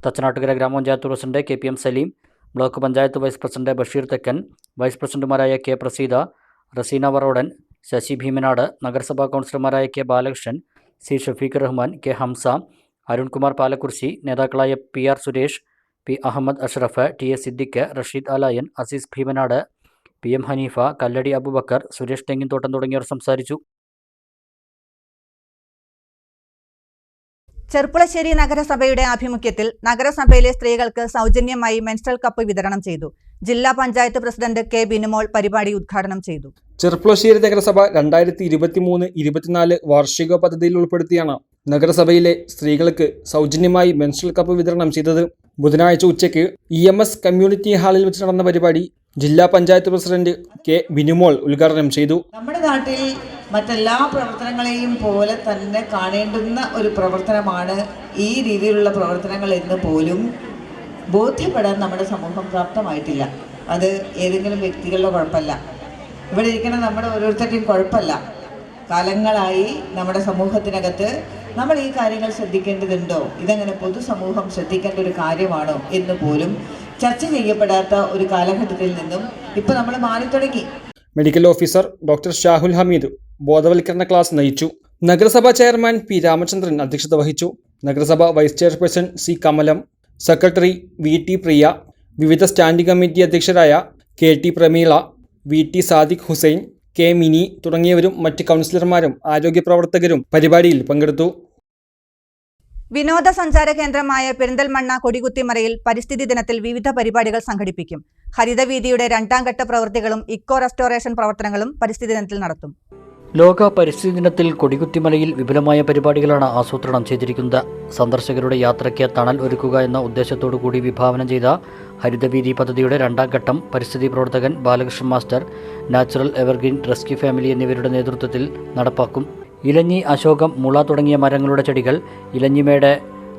Thachanattukara ഗ്രാമപഞ്ചായത്ത് president KPM Saleem, block panchayat vice president Basheer Thekkan, vice പ്രസിഡന്റുമാരായ K പ്രസീത, റസീന വറോഡൻ, ശശി ഭീമനാട്, നഗരസഭാ കൗൺസിലർമാരായ K Balakrishnan, C Shafeeq Rahman, K Hamza, Arunkumar Palakkurissi, നേതാക്കളായ PR Suresh, P Ahmed Ashraf, TS Siddique, Rasheed അലായൻ, Azeez Bheemanad, PM Haneefa, കല്ലടി അബുബക്കർ, സുരേഷ് തെങ്ങിൻതോട്ടം തുടങ്ങിയവർ സംസാരിച്ചു. ചെർപ്പുളശ്ശേരി നഗരസഭയുടെ ആഭിമുഖ്യത്തിൽ നഗരസഭയിലെ സ്ത്രീകൾക്ക് സൗജന്യമായി മെൻസ്ട്രൽ കപ്പ് വിതരണം ചെയ്തു. ജില്ലാ പഞ്ചായത്ത് പ്രസിഡന്റ് K ബിനുമോൾ പരിപാടി ഉദ്ഘാടനം ചെയ്തു. ചെർപ്പുളശ്ശേരി നഗരസഭ 2023-24 വാർഷിക പദ്ധതിയിൽ ഉൾപ്പെടുത്തിയാണ് നഗരസഭയിലെ സ്ത്രീകൾക്ക് സൗജന്യമായി മെൻസ്ട്രൽ കപ്പ് വിതരണം ചെയ്തത്. ബുധനാഴ്ച ഉച്ചയ്ക്ക് EMS കമ്മ്യൂണിറ്റി ഹാളിൽ വെച്ച് നടന്ന പരിപാടി ജില്ലാ പഞ്ചായത്ത് പ്രസിഡന്റ് K ബിനുമോൾ ഉദ്ഘാടനം ചെയ്തു. നമ്മുടെ നാട്ടിൽ മറ്റെല്ലാ പ്രവർത്തനങ്ങളെയും പോലെ തന്നെ കാണേണ്ടുന്ന ഒരു പ്രവർത്തനമാണ് ഈ രീതിയിലുള്ള പ്രവർത്തനങ്ങൾ എന്ന് പോലും ബോധ്യപ്പെടാൻ നമ്മുടെ സമൂഹം പ്രാപ്തമായിട്ടില്ല. അത് ഏതെങ്കിലും വ്യക്തികളുടെ കുഴപ്പമല്ല, ഇവിടെ ഇരിക്കുന്ന നമ്മുടെ ഓരോരുത്തരുടെയും കുഴപ്പമല്ല. കാലങ്ങളായി നമ്മുടെ സമൂഹത്തിനകത്ത് നമ്മൾ ഈ കാര്യങ്ങൾ ശ്രദ്ധിക്കേണ്ടതുണ്ടോ, ഇതെങ്ങനെ പൊതുസമൂഹം ശ്രദ്ധിക്കേണ്ട ഒരു കാര്യമാണോ എന്ന് പോലും ചർച്ച ചെയ്യപ്പെടാത്ത ഒരു കാലഘട്ടത്തിൽ നിന്നും ഇപ്പോൾ നമ്മൾ മാറി തുടങ്ങി. Medical officer doctor Shahul Hameed ബോധവൽക്കരണ ക്ലാസ് നയിച്ചു. നഗരസഭാ ചെയർമാൻ P രാമചന്ദ്രൻ അധ്യക്ഷത വഹിച്ചു. നഗരസഭ vice chairperson C Kamalam, secretary VT Priya, വിവിധ സ്റ്റാൻഡിംഗ് കമ്മിറ്റി അധ്യക്ഷരായ KT Prameela, VT Sadiq Hussain, K Mini തുടങ്ങിയവരും മറ്റ് കൗൺസിലർമാരും ആരോഗ്യ പ്രവർത്തകരും പരിപാടിയിൽ പങ്കെടുത്തു. വിനോദസഞ്ചാര കേന്ദ്രമായ പെരിന്തൽമണ്ണ കൊടികുത്തിമലയിൽ പരിസ്ഥിതി ദിനത്തിൽ വിവിധ പരിപാടികൾ സംഘടിപ്പിക്കും. ഹരിതവീതിയുടെ 2ാം ഘട്ട പ്രവൃത്തികളും ഇക്കോ റെസ്റ്റോറേഷൻ പ്രവർത്തനങ്ങളും പരിസ്ഥിതി ദിനത്തിൽ നടത്തും. ലോക പരിസ്ഥിതി ദിനത്തിൽ കൊടികുത്തിമലയിൽ വിപുലമായ പരിപാടികളാണ് ആസൂത്രണം ചെയ്തിരിക്കുന്നത്. സന്ദർശകരുടെ യാത്രയ്ക്ക് തണൽ ഒരുക്കുക എന്ന ഉദ്ദേശത്തോടു കൂടി വിഭാവനം ചെയ്ത ഹരിതവീതി പദ്ധതിയുടെ 2ാം ഘട്ടം പരിസ്ഥിതി പ്രവർത്തകൻ Balakrishnan master, natural evergreen rescue family എന്നിവരുടെ നേതൃത്വത്തിൽ നടപ്പാക്കും. ഇലഞ്ഞി, അശോകം, മുള തുടങ്ങിയ മരങ്ങളുടെ ചെടികൾ ഇലഞ്ഞിമേട്,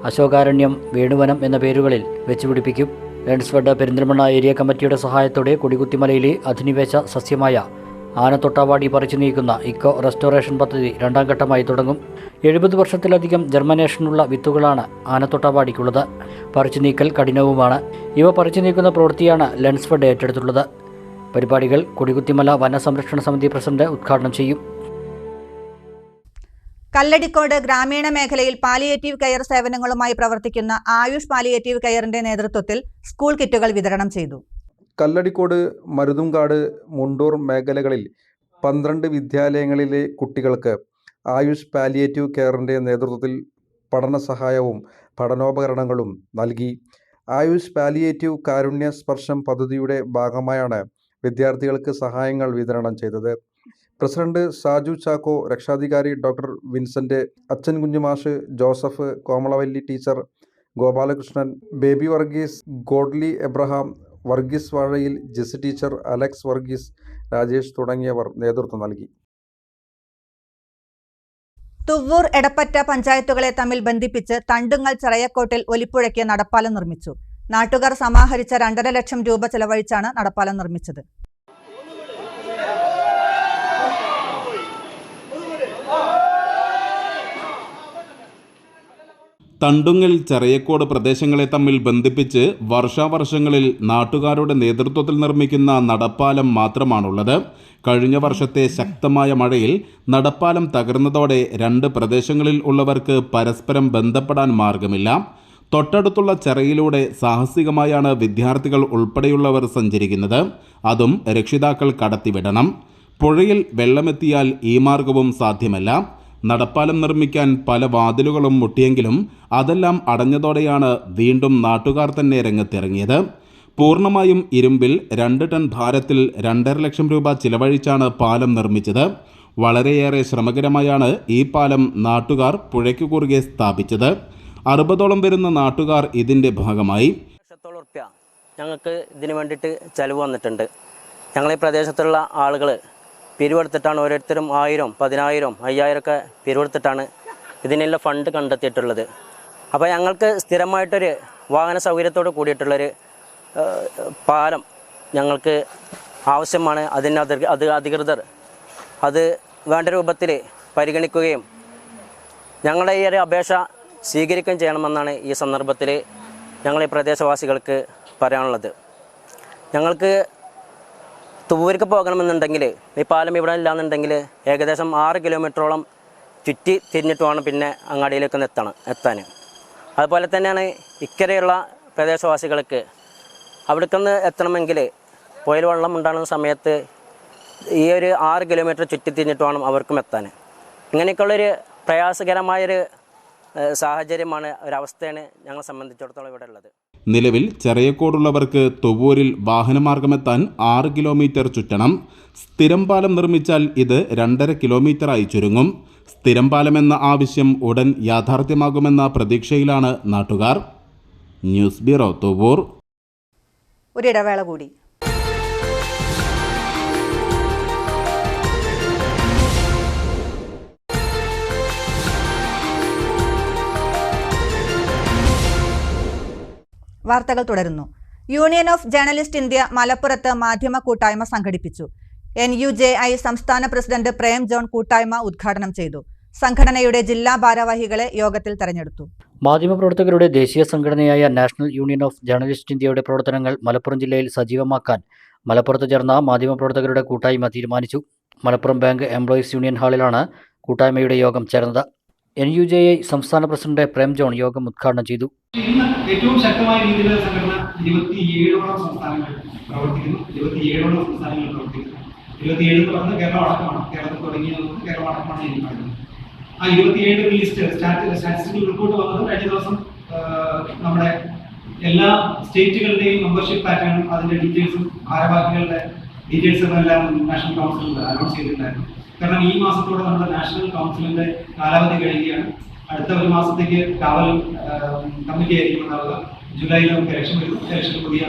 അശോകാരണ്യം, വേണുവനം എന്ന പേരുകളിൽ വെച്ചുപിടിപ്പിക്കും. ലെൻസ്ഫെഡ് പെരിന്തൽമണ്ണ ഏരിയ കമ്മിറ്റിയുടെ സഹായത്തോടെ കൊടികുത്തിമലയിലെ അധിനിവേശ സസ്യമായ ആനത്തൊട്ടാവാടി പറിച്ചു നീക്കുന്ന ഇക്കോ റെസ്റ്റോറേഷൻ പദ്ധതി 2ാം ഘട്ടമായി തുടങ്ങും. 70 വർഷത്തിലധികം ജർമ്മനേഷനുള്ള വിത്തുകളാണ് ആനത്തൊട്ടാവാടിക്കുള്ളത്. പറിച്ചു നീക്കൽ കഠിനവുമാണ്. ഇവ പറിച്ചു നീക്കുന്ന പ്രവൃത്തിയാണ് ലെൻസ്ഫെഡ് ഏറ്റെടുത്തുള്ളത്. പരിപാടികൾ കൊടികുത്തിമല വനസംരക്ഷണ സമിതി പ്രസിഡന്റ് ഉദ്ഘാടനം ചെയ്യും. കല്ലടിക്കോട് ഗ്രാമീണ മേഖലയിൽ പാലിയേറ്റീവ് കെയർ സേവനങ്ങളുമായി പ്രവർത്തിക്കുന്ന ആയുഷ് പാലിയേറ്റീവ് കെയറിന്റെ നേതൃത്വത്തിൽ സ്കൂൾ കിറ്റുകൾ വിതരണം ചെയ്തു. കല്ലടിക്കോട്, മരുതുംകാട്, മുണ്ടൂർ മേഖലകളിൽ 12 വിദ്യാലയങ്ങളിലെ കുട്ടികൾക്ക് ആയുഷ് പാലിയേറ്റീവ് കെയറിൻ്റെ നേതൃത്വത്തിൽ പഠന സഹായവും പഠനോപകരണങ്ങളും നൽകി. ആയുഷ് പാലിയേറ്റീവ് കാരുണ്യ സ്പർശം പദ്ധതിയുടെ ഭാഗമായാണ് വിദ്യാർത്ഥികൾക്ക് സഹായങ്ങൾ വിതരണം ചെയ്തത്. പ്രസിഡന്റ് സാജു ചാക്കോ, രക്ഷാധികാരി ഡോക്ടർ വിൻസെന്റ്, അച്ഛൻ Kunjumash, Joseph, Komalavalli teacher, Gopalakrishnan, Baby Varghese, Godly Abraham, Varghese Vazhayil, Jessy teacher, Alex Varghese, Rajesh തുടങ്ങിയവർ നേതൃത്വം നൽകി. തുവ്വൂർ, എടപ്പറ്റ പഞ്ചായത്തുകളെ തമ്മിൽ ബന്ധിപ്പിച്ച് തണ്ടുങ്ങൽ ചെറയക്കോട്ടിൽ ഒലിപ്പുഴയ്ക്ക് നടപ്പാലം നിർമ്മിച്ചു. നാട്ടുകാർ സമാഹരിച്ച 2.5 ലക്ഷം രൂപ ചെലവഴിച്ചാണ് നടപ്പാലം നിർമ്മിച്ചത്. തണ്ടുങ്ങൽ, ചെറിയക്കോട് പ്രദേശങ്ങളെ തമ്മിൽ ബന്ധിപ്പിച്ച് വർഷാവർഷങ്ങളിൽ നാട്ടുകാരുടെ നേതൃത്വത്തിൽ നിർമ്മിക്കുന്ന നടപ്പാലം മാത്രമാണുള്ളത്. കഴിഞ്ഞ വർഷത്തെ ശക്തമായ മഴയിൽ നടപ്പാലം തകർന്നതോടെ 2 പ്രദേശങ്ങളിൽ ഉള്ളവർക്ക് പരസ്പരം ബന്ധപ്പെടാൻ മാർഗമില്ല. തൊട്ടടുത്തുള്ള ചെറയിലൂടെ സാഹസികമായാണ് വിദ്യാർത്ഥികൾ ഉൾപ്പെടെയുള്ളവർ സഞ്ചരിക്കുന്നത്. അതും രക്ഷിതാക്കൾ കടത്തിവിടണം. പുഴയിൽ വെള്ളമെത്തിയാൽ ഈ മാർഗവും സാധ്യമല്ല. നടപ്പാലം നിർമ്മിക്കാൻ പല വാതിലുകളും മുട്ടിയെങ്കിലും അതെല്ലാം അടഞ്ഞതോടെയാണ് വീണ്ടും നാട്ടുകാർ തന്നെ രംഗത്തിറങ്ങിയത്. പൂർണ്ണമായും ഇരുമ്പിൽ 2 ടൺ ഭാരത്തിൽ 2.5 ലക്ഷം രൂപ ചിലവഴിച്ചാണ് പാലം നിർമ്മിച്ചത്. വളരെയേറെ ശ്രമകരമായാണ് ഈ പാലം നാട്ടുകാർ പുഴയ്ക്ക് കുറുകെ സ്ഥാപിച്ചത്. 60ഓളം വരുന്ന നാട്ടുകാർ ഇതിൻ്റെ ഭാഗമായി. ഞങ്ങൾക്ക് ഇതിനു വേണ്ടിയിട്ട് ചെലവ് വന്നിട്ടുണ്ട്. ഞങ്ങൾ ഈ പ്രദേശത്തുള്ള ആളുകൾ പിരിവെടുത്തിട്ടാണ് ഓരോരുത്തരും 1000, 10,000, 5,000 ഒക്കെ പിരിവെടുത്തിട്ടാണ് ഇതിനുള്ള ഫണ്ട് കണ്ടെത്തിയിട്ടുള്ളത്. അപ്പോൾ ഞങ്ങൾക്ക് സ്ഥിരമായിട്ടൊരു വാഹന സൗകര്യത്തോട് കൂടിയിട്ടുള്ളൊരു പാലം ഞങ്ങൾക്ക് ആവശ്യമാണ്. അതിന് അധികൃതർ അത് വേണ്ട രൂപത്തിൽ പരിഗണിക്കുകയും ഞങ്ങളുടെ ഈ ഒരു അപേക്ഷ സ്വീകരിക്കുകയും ചെയ്യണമെന്നാണ് ഈ സന്ദർഭത്തിൽ ഞങ്ങൾ ഈ പ്രദേശവാസികൾക്ക് പറയാനുള്ളത്. ഞങ്ങൾക്ക് തുവൂർക്ക് പോകണമെന്നുണ്ടെങ്കിൽ ഈ പാലം ഇവിടെ ഇല്ലാന്നുണ്ടെങ്കിൽ ഏകദേശം 6 കിലോമീറ്ററോളം ചുറ്റി തിരിഞ്ഞിട്ട് വേണം പിന്നെ അങ്ങാടിയിലേക്ക് എത്താൻ. അതുപോലെ തന്നെയാണ് ഇക്കരെയുള്ള പ്രദേശവാസികൾക്ക് അവിടേക്കൊന്ന് എത്തണമെങ്കിൽ പുഴയിൽ വെള്ളം ഉണ്ടാകുന്ന സമയത്ത് ഈ ഒരു 6 കിലോമീറ്റർ ചുറ്റി തിരിഞ്ഞിട്ട് വേണം അവർക്കും എത്താൻ. ഇങ്ങനെയൊക്കെയുള്ളൊരു പ്രയാസകരമായൊരു സാഹചര്യമാണ്, ഒരവസ്ഥയാണ് ഞങ്ങളെ സംബന്ധിച്ചിടത്തോളം ഇവിടെ ഉള്ളത്. നിലവിൽ ചെറിയക്കോടുള്ളവർക്ക് തുവൂരിൽ വാഹനമാർഗമെത്താൻ 6 കിലോമീറ്റർ ചുറ്റണം. സ്ഥിരം പാലം നിർമ്മിച്ചാൽ ഇത് 2.5 കിലോമീറ്ററായി ചുരുങ്ങും. സ്ഥിരം പാലമെന്ന ആവശ്യം ഉടൻ യാഥാർത്ഥ്യമാകുമെന്ന പ്രതീക്ഷയിലാണ് നാട്ടുകാർ. News bureau, Thuvur. ഒരിടവേള കൂടി. വാർത്തകൾ തുടരുന്നു. യൂണിയൻ ഓഫ് ജേർണലിസ്റ്റ് ഇന്ത്യ മലപ്പുറത്ത് മാധ്യമ കൂട്ടായ്മ സംഘടിപ്പിച്ചു. NUJI സംസ്ഥാന പ്രസിഡന്റ് പ്രേം ജോൺ കൂട്ടായ്മ ഉദ്ഘാടനം ചെയ്തു. സംഘടനയുടെ ജില്ലാ ഭാരവാഹികളെ യോഗത്തിൽ തെരഞ്ഞെടുത്തു. മാധ്യമപ്രവർത്തകരുടെ ദേശീയ സംഘടനയായ നാഷണൽ യൂണിയൻ ഓഫ് ജേർണലിസ്റ്റ് ഇന്ത്യയുടെ പ്രവർത്തനങ്ങൾ മലപ്പുറം ജില്ലയിൽ സജീവമാക്കാൻ മലപ്പുറത്ത് ചേർന്ന മാധ്യമപ്രവർത്തകരുടെ കൂട്ടായ്മ തീരുമാനിച്ചു. മലപ്പുറം ബാങ്ക് എംപ്ലോയീസ് യൂണിയൻ ഹാളിലാണ് കൂട്ടായ്മയുടെ യോഗം ചേർന്നത്. NUJI സംസ്ഥാന പ്രസിഡന്റ് പ്രേം ജോൺ യോഗം ഉദ്ഘാടനം ചെയ്തു. ഇന്ന് ഏറ്റവും ശക്തമായ രീതിയിലുള്ള സംഘടന 27ഓളം സംസ്ഥാനങ്ങളിൽ പ്രവർത്തിക്കുന്നു. 27ഓളം സംസ്ഥാനങ്ങളിൽ പ്രവർത്തിക്കുന്നു. 27 എന്ന് പറഞ്ഞാൽ കേരളം അടക്കമാണ്. കേരളത്തിൽ തുടങ്ങിയത് കേരളം അടക്കമാണ് എനിക്ക് പറയുന്നത്. ആ 27 ലിസ്റ്റ് സ്റ്റാറ്റിസ്റ്റിക്കൽ റിപ്പോർട്ട് വന്നത് കഴിഞ്ഞ ദിവസം നമ്മുടെ എല്ലാ സ്റ്റേറ്റുകളുടെയും മെമ്പർഷിപ്പ് പാറ്റേണും അതിന്റെ ഡീറ്റെയിൽസും ഭാരവാഹികളുടെ ഡീറ്റെയിൽസും എല്ലാം നാഷണൽ കൗൺസിൽ അനൗൺസ് ചെയ്തിട്ടുണ്ടായിരുന്നു. കാരണം ഈ മാസത്തോടെ നമ്മുടെ നാഷണൽ കൗൺസിലിന്റെ കാലാവധി കഴിയുകയാണ്. അടുത്ത ഒരു മാസത്തേക്ക് കാവൽ കമ്മിറ്റി ആയിരിക്കും ഉണ്ടാവുക. ജൂലൈയിൽ നമുക്ക് ഇലക്ഷൻ വരും. ഇലക്ഷന് പുതിയ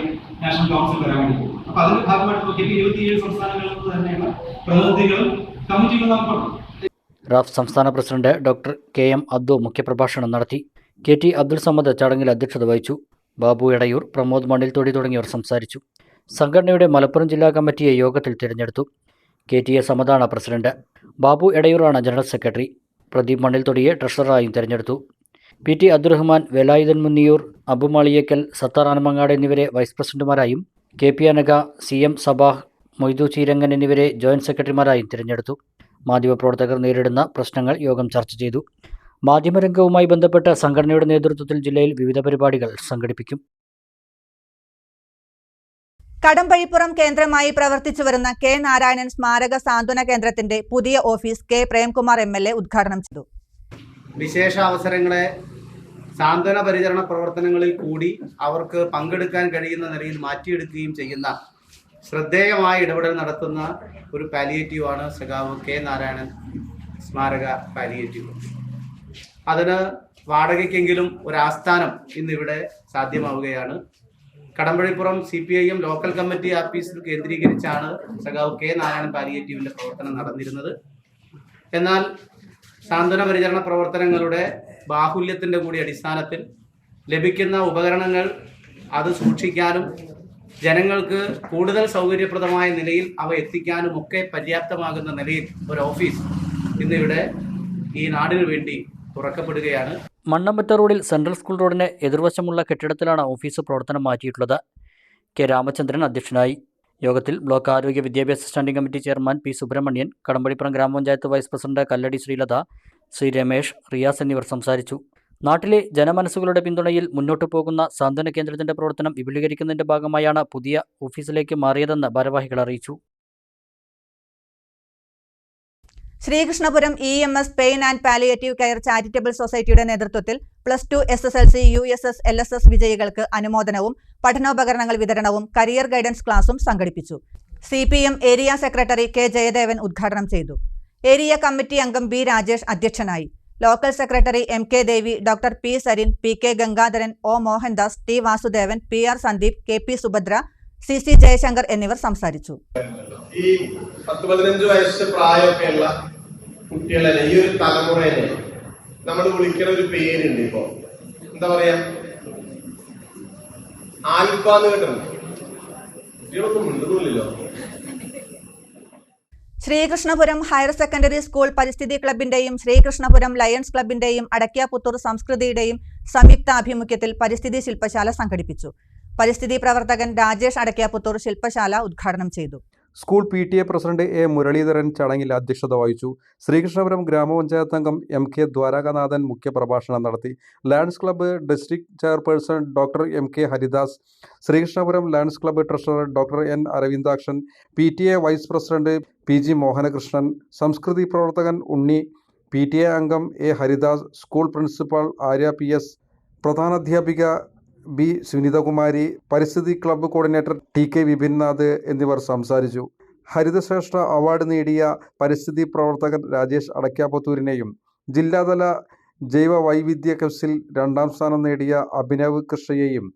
നാഷണൽ കൗൺസിൽ വരാൻ വേണ്ടി പോകും. അപ്പോൾ അതിന്റെ ഭാഗമായിട്ട് നോക്കിയിട്ട് 27 സംസ്ഥാനങ്ങളിൽ നിന്ന് തന്നെയുള്ള പ്രതിനിധികളും കമ്മിറ്റികളും നമുക്കുണ്ട്. റാഫ് സംസ്ഥാന പ്രസിഡന്റ് ഡോക്ടർ KM അബ്ദു മുഖ്യപ്രഭാഷണം നടത്തി. KT അബ്ദുൾ സമദ് ചടങ്ങിൽ അധ്യക്ഷത വഹിച്ചു. ബാബു എടയൂർ, പ്രമോദ് മണ്ണിൽത്തൊടി തുടങ്ങിയവർ സംസാരിച്ചു. സംഘടനയുടെ മലപ്പുറം ജില്ലാ കമ്മിറ്റിയെ യോഗത്തിൽ തിരഞ്ഞെടുത്തു. KTA സമദാണ് പ്രസിഡന്റ്. ബാബു എടയൂറാണ് ജനറൽ സെക്രട്ടറി. പ്രദീപ് മണ്ണിൽത്തൊടിയെ ട്രഷററായും തിരഞ്ഞെടുത്തു. PT അബ്ദുറഹ്മാൻ, വേലായുധൻ മുന്നിയൂർ, അബുമാളിയേക്കൽ, സത്താർ ആനമങ്ങാട് എന്നിവരെ വൈസ് പ്രസിഡന്റുമാരായും KP അനക, CM സബാഹ്, മൊയ്തു ചീരങ്ങൻ എന്നിവരെ ജോയിന്റ് സെക്രട്ടറിമാരായും തിരഞ്ഞെടുത്തു. മാധ്യമപ്രവർത്തകർ നേരിടുന്ന പ്രശ്നങ്ങൾ യോഗം ചർച്ച ചെയ്തു. മാധ്യമരംഗവുമായി ബന്ധപ്പെട്ട് സംഘടനയുടെ നേതൃത്വത്തിൽ ജില്ലയിൽ വിവിധ പരിപാടികൾ സംഘടിപ്പിക്കും. കടമ്പഴിപ്പുറം കേന്ദ്രമായി പ്രവർത്തിച്ചു വരുന്ന K. നാരായണൻ സ്മാരക സാന്ത്വന കേന്ദ്രത്തിന്റെ പുതിയ ഓഫീസ് K. പ്രേംകുമാർ MLA ഉദ്ഘാടനം ചെയ്തു. വിശേഷ അവസരങ്ങളെ സാന്ത്വന പരിചരണ പ്രവർത്തനങ്ങളിൽ കൂടി അവർക്ക് പങ്കെടുക്കാൻ കഴിയുന്ന നിലയിൽ മാറ്റിയെടുക്കുകയും ചെയ്യുന്ന ശ്രദ്ധേയമായ ഇടപെടൽ നടത്തുന്ന ഒരു പാലിയേറ്റീവാണ് സഖാവ് K. നാരായണൻ സ്മാരക പാലിയേറ്റീവ്. അതിന് വാടകയ്ക്കെങ്കിലും ഒരു ആസ്ഥാനം ഇന്നിവിടെ സാധ്യമാവുകയാണ്. കടമ്പഴിപ്പുറം CPIM ലോക്കൽ കമ്മിറ്റി ഓഫീസിൽ കേന്ദ്രീകരിച്ചാണ് സഖാവ് K. നാരായണൻ പാലിയേറ്റീവിന്റെ പ്രവർത്തനം നടന്നിരുന്നത്. എന്നാൽ സാന്ത്വന പരിചരണ പ്രവർത്തനങ്ങളുടെ ബാഹുല്യത്തിന്റെ കൂടി അടിസ്ഥാനത്തിൽ ലഭിക്കുന്ന ഉപകരണങ്ങൾ അത് സൂക്ഷിക്കാനും ജനങ്ങൾക്ക് കൂടുതൽ സൗകര്യപ്രദമായ നിലയിൽ അവ എത്തിക്കാനും ഒക്കെ പര്യാപ്തമാകുന്ന നിലയിൽ ഒരു ഓഫീസ് ഇന്നിവിടെ ഈ നാടിനു വേണ്ടി തുറക്കപ്പെടുകയാണ്. മണ്ണമ്പറ്റ റോഡിൽ സെൻട്രൽ സ്കൂൾ റോഡിന് എതിർവശമുള്ള കെട്ടിടത്തിലാണ് ഓഫീസ് പ്രവർത്തനം മാറ്റിയിട്ടുള്ളത്. K. രാമചന്ദ്രൻ അധ്യക്ഷനായി. യോഗത്തിൽ ബ്ലോക്ക് ആരോഗ്യ വിദ്യാഭ്യാസ standing committee chairman P. Subramanian, Kadampazhipuram ഗ്രാമപഞ്ചായത്ത് വൈസ് പ്രസിഡന്റ് കല്ലടി ശ്രീലത, ശ്രീ രമേശ്, റിയാസ് എന്നിവർ സംസാരിച്ചു. നാട്ടിലെ ജനമനസ്സുകളുടെ പിന്തുണയിൽ മുന്നോട്ടു പോകുന്ന സാന്ത്വന കേന്ദ്രത്തിന്റെ പ്രവർത്തനം വിപുലീകരിക്കുന്നതിന്റെ ഭാഗമായാണ് പുതിയ ഓഫീസിലേക്ക് മാറിയതെന്ന് ഭാരവാഹികൾ അറിയിച്ചു. Sreekrishnapuram EMS pain and palliative care charitable സൊസൈറ്റിയുടെ നേതൃത്വത്തിൽ +2 SSLC USS LSS വിജയികൾക്ക് അനുമോദനവും പഠനോപകരണങ്ങൾ വിതരണവും കരിയർ ഗൈഡൻസ് ക്ലാസും സംഘടിപ്പിച്ചു. CPM area secretary K Jayadevan ഉദ്ഘാടനം ചെയ്തു. ഏരിയ കമ്മിറ്റി അംഗം B രാജേഷ് അധ്യക്ഷനായി. Local secretary MK Devi, doctor P Sarin, PK Gangadharan, O Mohandas, T Vasudevan, PR Sandeep, KP Subhadra, CC Jayashankar എന്നിവർ സംസാരിച്ചു. ഈ 10-15 വയസ്സ് പ്രായമൊക്കെയുള്ള കുട്ടികളെ ഈ ഒരു തലമുറയെ നമ്മൾ വിളിക്കുന്ന ഒരു പേരുണ്ട്. ഇപ്പോ എന്താ പറയാ, ആൽഫ എന്ന് കേട്ടിട്ടുണ്ട്. കുട്ടികളൊന്നും മിണ്ടുന്നില്ലല്ലോ. ശ്രീകൃഷ്ണപുരം ഹയർ സെക്കൻഡറി സ്കൂൾ പരിസ്ഥിതി ക്ലബിന്റെയും ശ്രീകൃഷ്ണപുരം ലയൺസ് ക്ലബിന്റെയും അടയ്ക്കാപുത്തൂർ സംസ്കൃതിയുടെയും സംയുക്ത ആഭിമുഖ്യത്തിൽ പരിസ്ഥിതി ശില്പശാല സംഘടിപ്പിച്ചു. പരിസ്ഥിതി പ്രവർത്തകൻ രാജേഷ് അടയ്ക്കാപുത്തൂർ ശില്പശാല ഉദ്ഘാടനം ചെയ്തു. School PTA president A Muraleedharan ചടങ്ങിൽ അധ്യക്ഷത വഹിച്ചു. ശ്രീകൃഷ്ണപുരം ഗ്രാമപഞ്ചായത്ത് അംഗം MK ദ്വാരകാനാഥൻ മുഖ്യപ്രഭാഷണം നടത്തി. Lions club district chairperson doctor MK Haridas, Sreekrishnapuram Lions club treasurer doctor N Aravindakshan, PTA vice president PG Mohanakrishnan, Samskriti പ്രവർത്തകൻ ഉണ്ണി, PTA അംഗം A Haridas, school principal Arya PS, പ്രധാനാധ്യാപിക B സുനിതകുമാരി, പരിസ്ഥിതി ക്ലബ്ബ് കോർഡിനേറ്റർ TK വിപിൻനാഥ് എന്നിവർ സംസാരിച്ചു. ഹരിതശ്രേഷ്ഠ അവാർഡ് നേടിയ പരിസ്ഥിതി പ്രവർത്തകൻ രാജേഷ് അടയ്ക്കാപുത്തൂരിനെയും ജില്ലാതല ജൈവ വൈവിധ്യ ക്വിസിൽ 2ാം സ്ഥാനം നേടിയ അഭിനവ് കൃഷ്ണയെയും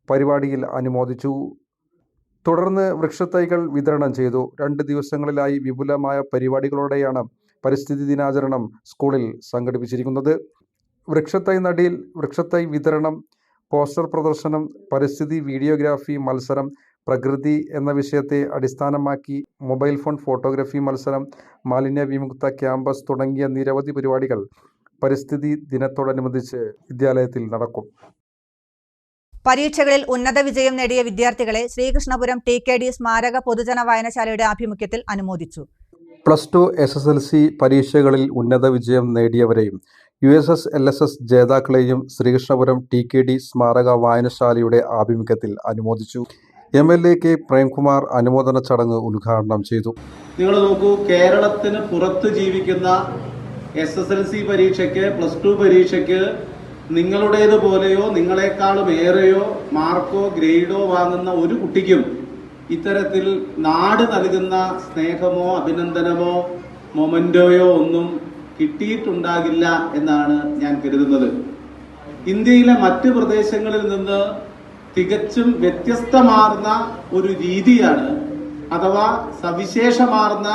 പരിപാടിയിൽ അനുമോദിച്ചു. തുടർന്ന് വൃക്ഷത്തൈകൾ വിതരണം ചെയ്തു. 2 ദിവസങ്ങളിലായി വിപുലമായ പരിപാടികളോടെയാണ് പരിസ്ഥിതി ദിനാചരണം സ്കൂളിൽ സംഘടിപ്പിച്ചിരിക്കുന്നത്. വൃക്ഷത്തൈ നടീൽ, വൃക്ഷത്തൈ വിതരണം, പോസ്റ്റർ പ്രദർശനം, പരിസ്ഥിതി വീഡിയോഗ്രാഫി മത്സരം, പ്രകൃതി എന്ന വിഷയത്തെ അടിസ്ഥാനമാക്കി മൊബൈൽ ഫോൺ ഫോട്ടോഗ്രാഫി മത്സരം, മാലിന്യ വിമുക്ത ക്യാമ്പസ് തുടങ്ങിയ നിരവധി പരിപാടികൾ പരിസ്ഥിതി ദിനത്തോടനുബന്ധിച്ച് വിദ്യാലയത്തിൽ നടക്കും. പരീക്ഷകളിൽ ഉന്നത വിജയം നേടിയ വിദ്യാർത്ഥികളെ ശ്രീകൃഷ്ണപുരം TKD സ്മാരക പൊതുജന വായനശാലയുടെ ആഭിമുഖ്യത്തിൽ അനുമോദിച്ചു. +2 SSLC പരീക്ഷകളിൽ ഉന്നത വിജയം നേടിയവരെയും USS LSS ജേതാക്കളെയും ശ്രീകൃഷ്ണപുരം TKD സ്മാരക വായനശാലയുടെ ആഭിമുഖ്യത്തിൽ അനുമോദിച്ചു. MLA K പ്രേംകുമാർ അനുമോദന ചടങ്ങ് ഉദ്ഘാടനം ചെയ്തു. നിങ്ങൾ നോക്കൂ, കേരളത്തിന് പുറത്ത് ജീവിക്കുന്ന SSLC പരീക്ഷയ്ക്ക്, +2 പരീക്ഷയ്ക്ക് നിങ്ങളുടേതുപോലെയോ നിങ്ങളെക്കാളും ഏറെയോ മാർക്കോ ഗ്രേഡോ വാങ്ങുന്ന ഒരു കുട്ടിക്കും ഇത്തരത്തിൽ നാട് നൽകുന്ന സ്നേഹമോ അഭിനന്ദനമോ മൊമെന്റോയോ ഒന്നും കിട്ടിയിട്ടുണ്ടാകില്ല എന്നാണ് ഞാൻ കരുതുന്നത്. ഇന്ത്യയിലെ മറ്റ് പ്രദേശങ്ങളിൽ നിന്ന് തികച്ചും വ്യത്യസ്തമാർന്ന ഒരു രീതിയാണ്, അഥവാ സവിശേഷമാർന്ന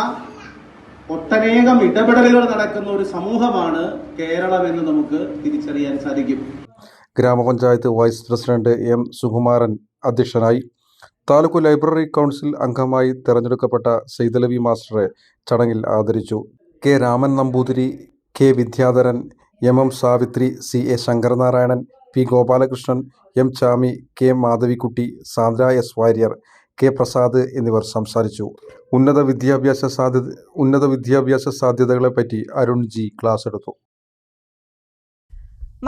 ഒട്ടനേകം ഇടപെടലുകൾ നടക്കുന്ന ഒരു സമൂഹമാണ് കേരളം എന്ന് നമുക്ക് തിരിച്ചറിയാൻ സാധിക്കും. ഗ്രാമപഞ്ചായത്ത് വൈസ് പ്രസിഡന്റ് M സുകുമാരൻ അധ്യക്ഷനായി. താലൂക്ക് ലൈബ്രറി കൗൺസിൽ അംഗമായി തെരഞ്ഞെടുക്കപ്പെട്ട സൈതലവി മാസ്റ്ററെ ചടങ്ങിൽ ആദരിച്ചു. K Raman Namboothiri, K Vidyadharan, MM Savitri, CA Sankaranarayanan, P Gopalakrishnan, M Chami, K Madhavikutty, Sandra S Warrier, K Prasad എന്നിവർ സംസാരിച്ചു. ഉന്നത വിദ്യാഭ്യാസ സാധ്യതകളെപ്പറ്റി അരുൺ G ക്ലാസ് എടുത്തു.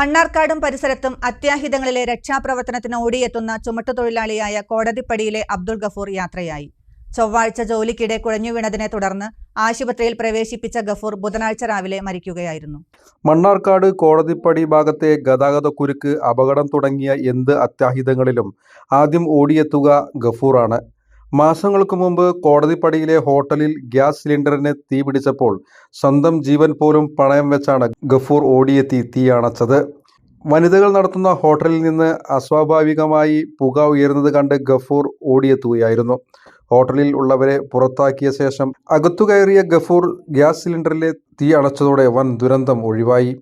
മണ്ണാർക്കാടും പരിസരത്തും അത്യാഹിതങ്ങളിലെ രക്ഷാപ്രവർത്തനത്തിന് ഓടിയെത്തുന്ന ചുമട്ടുതൊഴിലാളിയായ കോടതിപ്പടിയിലെ അബ്ദുൾ ഗഫൂർ യാത്രയായി. ചൊവ്വാഴ്ച ജോലിക്കിടെ കുഴഞ്ഞു വീണതിനെ തുടർന്ന് ആശുപത്രിയിൽ പ്രവേശിപ്പിച്ച ഗഫൂർ ബുധനാഴ്ച രാവിലെ മരിക്കുകയായിരുന്നു. മണ്ണാർക്കാട് കോടതിപ്പടി ഭാഗത്തെ ഗതാഗതക്കുരുക്ക്, അപകടം തുടങ്ങിയ എന്ത് അത്യാഹിതങ്ങളിലും ആദ്യം ഓടിയെത്തുക ഗഫൂറാണ്. മാസങ്ങൾക്ക് മുമ്പ് കോടതിപ്പടിയിലെ ഹോട്ടലിൽ ഗ്യാസ് സിലിണ്ടറിന് തീ പിടിച്ചപ്പോൾ സ്വന്തം ജീവൻ പോലും പണയം വെച്ചാണ് ഗഫൂർ ഓടിയെത്തി തീ അണച്ചത്. വനിതകൾ നടത്തുന്ന ഹോട്ടലിൽ നിന്ന് അസ്വാഭാവികമായി പുക ഉയരുന്നത് കണ്ട് ഗഫൂർ ഓടിയെത്തുകയായിരുന്നു. ഹോട്ടലിൽ ഉള്ളവരെ പുറത്താക്കിയ ശേഷം അകത്തുകയറിയ ഗഫൂർ ഗ്യാസ് സിലിണ്ടറിലെ തീ അണച്ചതോടെ വൻ ദുരന്തം ഒഴിവായി.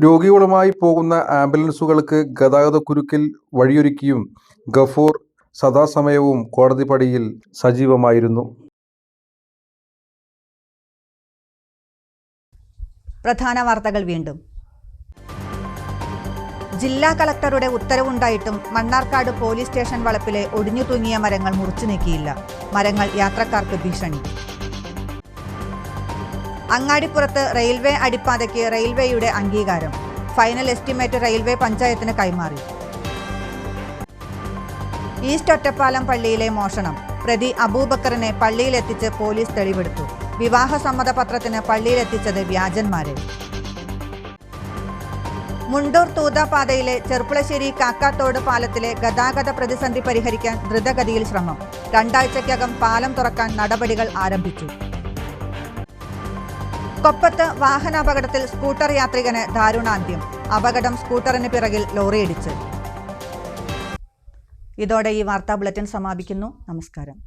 രോഗികളുമായി പോകുന്ന ആംബുലൻസുകൾക്ക് ഗതാഗതക്കുരുക്കിൽ വഴിയൊരുക്കിയും ഗഫൂർ സദാസമയവും കോടതിപ്പടിയിൽ സജീവമായിരുന്നു. പ്രധാന വാർത്തകൾ വീണ്ടും. ജില്ലാ കളക്ടറുടെ ഉത്തരവുണ്ടായിട്ടും മണ്ണാർക്കാട് പോലീസ് സ്റ്റേഷൻ വളപ്പിലെ ഒടിഞ്ഞു തൂങ്ങിയ മരങ്ങൾ മുറിച്ചു നീക്കിയില്ല. മരങ്ങൾ യാത്രക്കാർക്ക് ഭീഷണി. അങ്ങാടിപ്പുറത്ത് റെയിൽവേ അടിപ്പാതയ്ക്ക് റെയിൽവേയുടെ അംഗീകാരം. ഫൈനൽ എസ്റ്റിമേറ്റ് റെയിൽവേ പഞ്ചായത്തിന് കൈമാറി. ഈസ്റ്റ് ഒറ്റപ്പാലം പള്ളിയിലെ മോഷണം. പ്രതി അബൂബക്കറിനെ പള്ളിയിലെത്തിച്ച് പോലീസ് തെളിവെടുത്തു. വിവാഹ സമ്മതപത്രത്തിന് പള്ളിയിലെത്തിച്ചത് വ്യാജന്മാരെ. മുണ്ടൂർ തൂതാപാതയിലെ ചെർപ്പുളശ്ശേരി കാക്കാത്തോട് പാലത്തിലെ ഗതാഗത പ്രതിസന്ധി പരിഹരിക്കാൻ ദ്രുതഗതിയിൽ ശ്രമം. 2 ആഴ്ചയ്ക്കകം പാലം തുറക്കാൻ നടപടികൾ ആരംഭിച്ചു. കൊപ്പത്ത് വാഹനാപകടത്തിൽ സ്കൂട്ടർ യാത്രികന് ദാരുണാന്ത്യം. അപകടം സ്കൂട്ടറിന് പിറകിൽ ലോറിയിടിച്ച്. ഇതോടെ ഈ വാർത്താ ബുള്ളറ്റിൻ സമാപിക്കുന്നു. നമസ്കാരം.